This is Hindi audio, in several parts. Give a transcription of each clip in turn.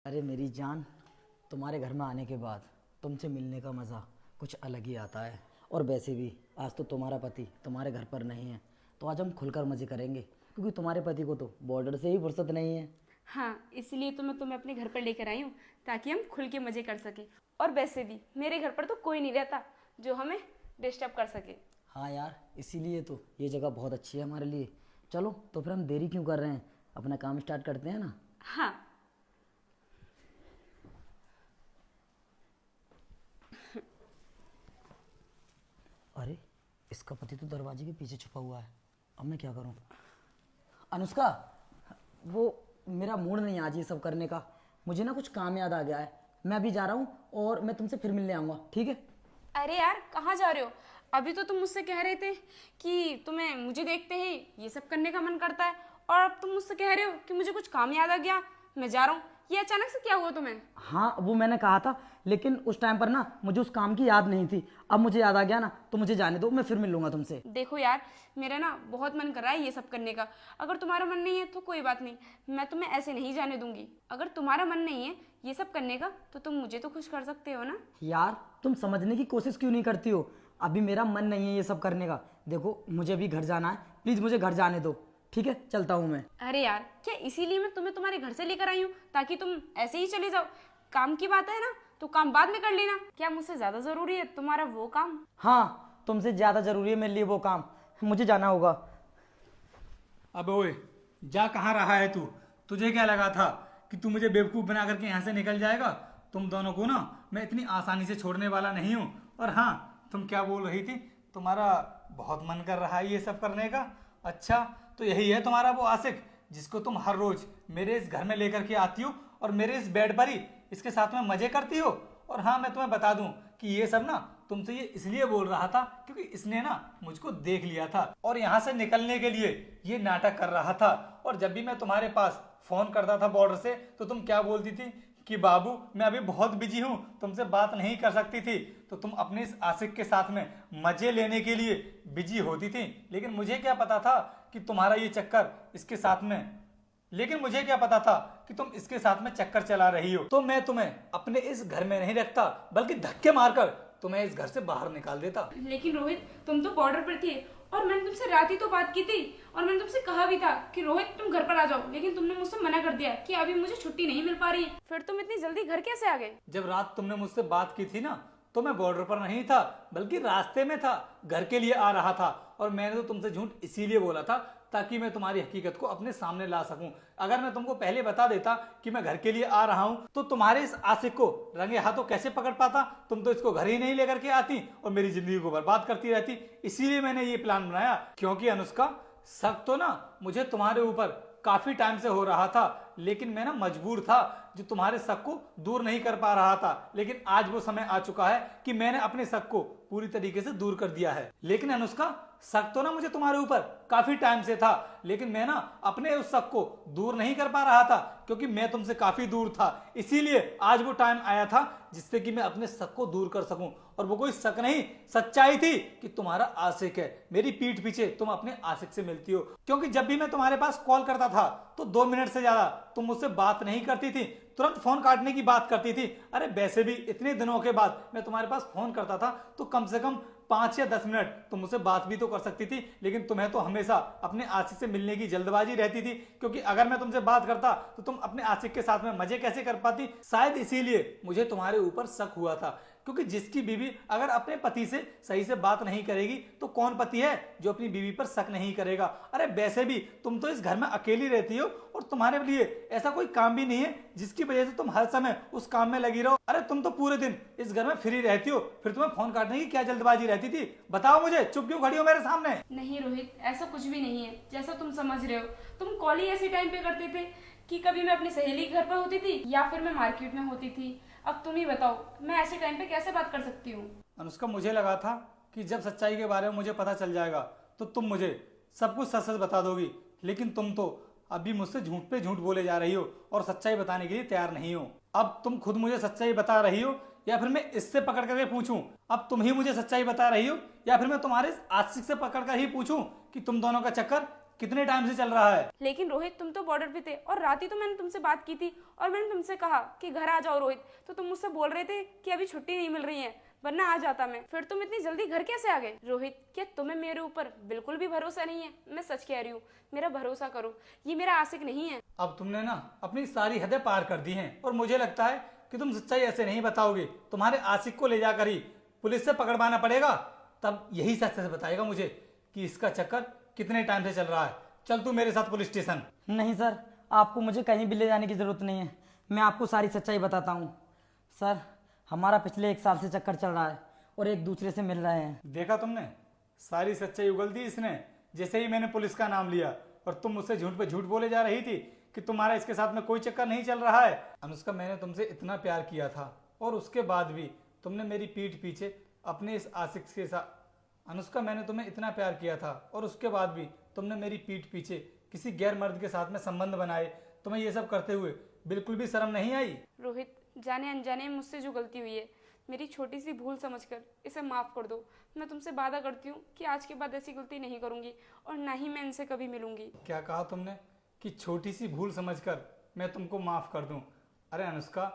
अरे मेरी जान, तुम्हारे घर में आने के बाद तुमसे मिलने का मज़ा कुछ अलग ही आता है। और वैसे भी आज तो तुम्हारा पति तुम्हारे घर पर नहीं है, तो आज हम खुलकर मज़े करेंगे, क्योंकि तुम्हारे पति को तो बॉर्डर से ही फुर्सत नहीं है। हाँ, इसलिए तो मैं तुम्हें अपने घर पर लेकर आई हूँ ताकि हम खुल के मजे कर सकें। और वैसे भी मेरे घर पर तो कोई नहीं रहता जो हमें डिस्टर्ब कर सके। हाँ यार, इसीलिए तो ये जगह बहुत अच्छी है हमारे लिए। चलो तो फिर हम देरी क्यों कर रहे हैं, अपना काम स्टार्ट करते हैं ना। हाँ। अरे इसका पति तो दरवाजे के पीछे छुपा हुआ है, अब मैं क्या करूं। अनुष्का, वो मेरा मूड नहीं आज ये सब करने का, मुझे ना कुछ काम याद आ गया है। मैं अभी जा रहा हूँ और मैं तुमसे फिर मिलने आऊँगा, ठीक है। अरे यार, कहाँ जा रहे हो? अभी तो तुम मुझसे कह रहे थे कि तुम्हें मुझे देखते ही ये सब करने का मन करता है, और अब तुम मुझसे कह रहे हो कि मुझे कुछ काम याद आ गया, मैं जा रहा हूँ। ये अचानक से क्या हुआ तुम्हें? हाँ वो मैंने कहा था, लेकिन उस टाइम पर ना मुझे उस काम की याद नहीं थी। अब मुझे याद आ गया ना, तो मुझे जाने दो, मैं फिर मिल लूंगा तुमसे। देखो यार, मेरा ना बहुत मन कर रहा है ये सब करने का। अगर तुम्हारा मन नहीं है तो कोई बात नहीं, मैं तुम्हें ऐसे नहीं जाने दूंगी। अगर तुम्हारा मन नहीं है ये सब करने का तो तुम मुझे तो खुश कर सकते हो ना। यार तुम समझने की कोशिश क्यों नहीं करती हो? अभी मेरा मन नहीं है ये सब करने का। देखो मुझे अभी घर जाना है, प्लीज मुझे घर जाने दो, ठीक है, चलता हूँ मैं। अरे यार, क्या इसीलिए मैं तुम्हें तुम्हारे घर से लेकर आई हूँ ताकि तुम ऐसे ही चले जाओ? काम की बात है ना, तो काम बाद में कर लेना। क्या मुझसे ज्यादा जरूरी है तुम्हारा वो काम? हाँ, तुमसे ज्यादा जरूरी है मेरे लिए वो काम, मुझे जाना होगा। अबे ओए, जा कहाँ रहा है तू? तुझे क्या लगा था कि तू मुझे बेवकूफ़ बना करके यहाँ से निकल जाएगा? तुम दोनों को ना मैं इतनी आसानी से छोड़ने वाला नहीं हूँ। और हाँ, तुम क्या बोल रही थी? तुम्हारा बहुत मन कर रहा है ये सब करने का? अच्छा, तो यही है तुम्हारा वो आशिक जिसको तुम हर रोज मेरे इस घर में लेकर के आती हो और मेरे इस बेड पर ही इसके साथ में मजे करती हो। और हाँ, मैं तुम्हें बता दूं कि ये सब ना तुमसे ये इसलिए बोल रहा था क्योंकि इसने ना मुझको देख लिया था और यहाँ से निकलने के लिए ये नाटक कर रहा था। और जब भी मैं तुम्हारे पास फोन करता था बॉर्डर से, तो तुम क्या बोलती थी कि बाबू मैं अभी बहुत बिजी हूँ, तुमसे बात नहीं कर सकती थी। तो तुम अपने इस आशिक के साथ में मजे लेने के लिए बिजी होती थी। लेकिन मुझे क्या पता था कि तुम्हारा ये चक्कर इसके साथ में लेकिन मुझे क्या पता था कि तुम इसके साथ में चक्कर चला रही हो। तो मैं तुम्हें अपने इस घर में नहीं रखता, बल्कि धक्के मारकर तुम्हें इस घर से बाहर निकाल देता। लेकिन रोहित, तुम तो बॉर्डर पर थे और मैंने तुमसे रात ही तो बात की थी, और मैंने तुमसे कहा भी था कि रोहित तुम घर पर आ जाओ, लेकिन तुमने मुझसे मना कर दिया कि अभी मुझे छुट्टी नहीं मिल पा रही है। फिर तुम इतनी जल्दी घर कैसे आ गए? जब रात तुमने मुझसे बात की थी ना, तो मैं बॉर्डर पर नहीं था, बल्कि रास्ते में था, घर के लिए आ रहा था। और मैंने तो तुमसे झूठ इसीलिए बोला था ताकि मैं तुम्हारी हकीकत को अपने सामने ला सकूं। अगर मैं तुमको पहले बता देता कि मैं घर के लिए आ रहा हूं, तो तुम्हारे इस आशिक को रंगे हाथों कैसे पकड़ पाता? तुम तो इसको घर ही नहीं लेकर के आती और मेरी जिंदगी को बर्बाद करती रहती। इसीलिए मैंने ये प्लान बनाया, क्योंकि अनुष्का, शक तो ना मुझे तुम्हारे ऊपर काफी टाइम से हो रहा था, लेकिन मैं ना मजबूर था जो तुम्हारे शक को दूर नहीं कर पा रहा था। लेकिन आज वो समय आ चुका है कि मैंने अपने शक को पूरी तरीके से दूर कर दिया है। लेकिन अनुष्का, शक तो ना मुझे तुम्हारे ऊपर काफी टाइम से था, लेकिन मैं ना अपने उस शक को दूर नहीं कर पा रहा था, क्योंकि मैं तुमसे काफी दूर था। इसीलिए आज वो टाइम आया था जिससे कि मैं अपने शक को दूर कर सकूं। और वो कोई शक नहीं, सच्चाई थी कि तुम्हारा आशिक है। मेरी पीठ पीछे तुम अपने आशिक से मिलती हो, क्योंकि जब भी मैं तुम्हारे पास कॉल करता था तो 2 मिनट से ज्यादा तुम मुझसे बात नहीं करती थी, तुरंत फोन काटने की बात करती थी। अरे वैसे भी इतने दिनों के बाद मैं तुम्हारे पास फोन करता था तो कम से कम 5 या 10 मिनट तुम मुझसे बात भी तो कर सकती थी। लेकिन तुम्हें तो हमेशा अपने आशिक से मिलने की जल्दबाजी रहती थी, क्योंकि अगर मैं तुमसे बात करता तो तुम अपने आशिक के साथ में मजे कैसे कर पाती? शायद इसीलिए मुझे तुम्हारे ऊपर शक हुआ था, क्योंकि जिसकी बीवी अगर अपने पति से सही से बात नहीं करेगी तो कौन पति है जो अपनी बीवी पर शक नहीं करेगा? अरे वैसे भी तुम तो इस घर में अकेली रहती हो और तुम्हारे लिए ऐसा कोई काम भी नहीं है जिसकी वजह से तुम हर समय उस काम में लगी रहो। अरे तुम तो पूरे दिन इस घर में फ्री रहती हो, फिर तुम्हें फोन काटने की क्या जल्दबाजी रहती थी? बताओ मुझे, चुप क्यों खड़ी हो मेरे सामने? नहीं रोहित, ऐसा कुछ भी नहीं है जैसा तुम समझ रहे हो। तुम कॉल ही ऐसे टाइम पे करते थे कि कभी मैं अपनी सहेली के घर पर होती थी या फिर मैं मार्केट में होती थी। अब तुम ही बताओ, मैं ऐसे टाइम पे कैसे बात कर सकती हूँ? अनुष्का, मुझे लगा था कि जब सच्चाई के बारे में मुझे पता चल जाएगा तो तुम मुझे सब कुछ सच सच बता दोगी, लेकिन तुम तो अभी मुझसे झूठ पे झूठ बोले जा रही हो और सच्चाई बताने के लिए तैयार नहीं हो। अब तुम खुद मुझे सच्चाई बता रही हो या फिर मैं इससे पकड़ करके पूछूं? अब तुम ही मुझे सच्चाई बता रही हो या फिर मैं तुम्हारे आशिक से पकड़ कर ही पूछूं कि तुम दोनों का चक्कर कितने टाइम से चल रहा है। लेकिन रोहित, तुम तो बॉर्डर पे थे और रात ही तो मैंने तुमसे बात की थी और मैंने तुमसे कहा कि घर आ जाओ रोहित, तो तुम मुझसे बोल रहे थे कि अभी छुट्टी नहीं मिल रही है, वरना आ जाता मैं। फिर तुम इतनी जल्दी घर कैसे आ गए? रोहित, क्या तुम्हें मेरे ऊपर बिल्कुल भी भरोसा नहीं है? मैं सच कह रही हूँ, मेरा भरोसा करो, ये मेरा आशिक नहीं है। अब तुमने ना अपनी सारी हदें पार कर दी हैं और मुझे लगता है कि तुम सच्चाई ऐसे नहीं बताओगे। तुम्हारे आशिक को ले जाकर ही पुलिस से पकड़वाना पड़ेगा, तब यही सच से बताएगा मुझे कि इसका चक्कर कितने टाइम से चल रहा है। चल तू मेरे साथ पुलिस स्टेशन। नहीं सर, आपको मुझे कहीं भी ले जाने की ज़रूरत नहीं है, मैं आपको सारी सच्चाई बताता हूँ। सर, हमारा पिछले 1 साल से चक्कर चल रहा है और एक दूसरे से मिल रहे हैं। देखा तुमने, सारी सच्चाई उगल दी इसने जैसे ही मैंने पुलिस का नाम लिया। और तुम मुझसे झूठ पे झूठ बोले जा रही थी कि तुम्हारा इसके साथ में कोई चक्कर नहीं चल रहा है। अनुष्का, मैंने तुमसे इतना प्यार किया था और उसके बाद भी तुमने मेरी पीठ पीछे अपने इस आशिक के साथ अनुष्का, मैंने तुम्हें इतना प्यार किया था और उसके बाद भी तुमने मेरी पीठ पीछे किसी गैर मर्द के साथ में संबंध बनाए। तुम्हें ये सब करते हुए बिल्कुल भी शर्म नहीं आई? रोहित, जाने अनजाने में मुझसे जो गलती हुई है, मेरी छोटी सी भूल समझकर इसे माफ कर दो। मैं तुमसे वादा करती हूँ कि आज के बाद ऐसी गलती नहीं करूंगी और ना ही मैं इनसे कभी मिलूंगी। क्या कहा तुमने कि छोटी सी भूल समझकर मैं तुमको माफ कर दूं? अरे अनुष्का,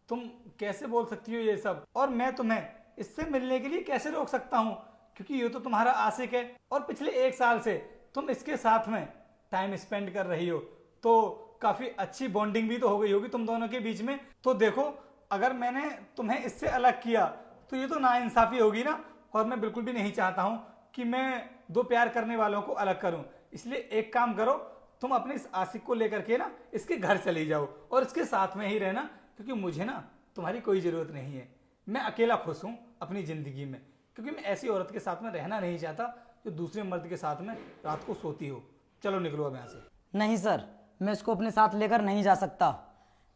तुम कैसे बोल सकती हो ये सब? और मैं तुम्हें इससे मिलने के लिए कैसे रोक सकता हूँ, क्योंकि ये तो तुम्हारा आशिक है और पिछले 1 साल से तुम इसके साथ में टाइम स्पेंड कर रही हो, तो काफी अच्छी बॉन्डिंग भी तो हो गई होगी तुम दोनों के बीच में। तो देखो, अगर मैंने तुम्हें इससे अलग किया तो ये तो नाइंसाफी होगी ना, और मैं बिल्कुल भी नहीं चाहता हूं कि मैं 2 प्यार करने वालों को अलग करूं। इसलिए एक काम करो, तुम अपने इस आशिक को लेकर के ना इसके घर चली जाओ और इसके साथ में ही रहना, क्योंकि मुझे ना तुम्हारी कोई जरूरत नहीं है। मैं अकेला खुश हूं अपनी जिंदगी में, क्योंकि मैं ऐसी औरत के साथ में रहना नहीं चाहता जो दूसरे मर्द के साथ में रात को सोती हो। चलो निकलो अब यहाँ से। नहीं सर, मैं इसको अपने साथ लेकर नहीं जा सकता।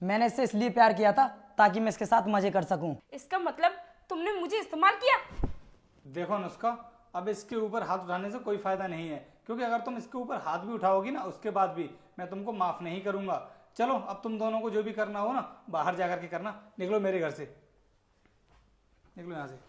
मैंने इससे इसलिए प्यार किया था ताकि मैं इसके साथ मजे कर सकूं। इसका मतलब तुमने मुझे इस्तेमाल किया? देखो अनुष्का, अब इसके ऊपर हाथ उठाने से कोई फायदा नहीं है, क्योंकि अगर तुम इसके ऊपर हाथ भी उठाओगी ना, उसके बाद भी मैं तुमको माफ नहीं करूंगा। चलो अब तुम दोनों को जो भी करना हो ना बाहर जाकर के करना। निकलो मेरे घर से, निकलो यहाँ से।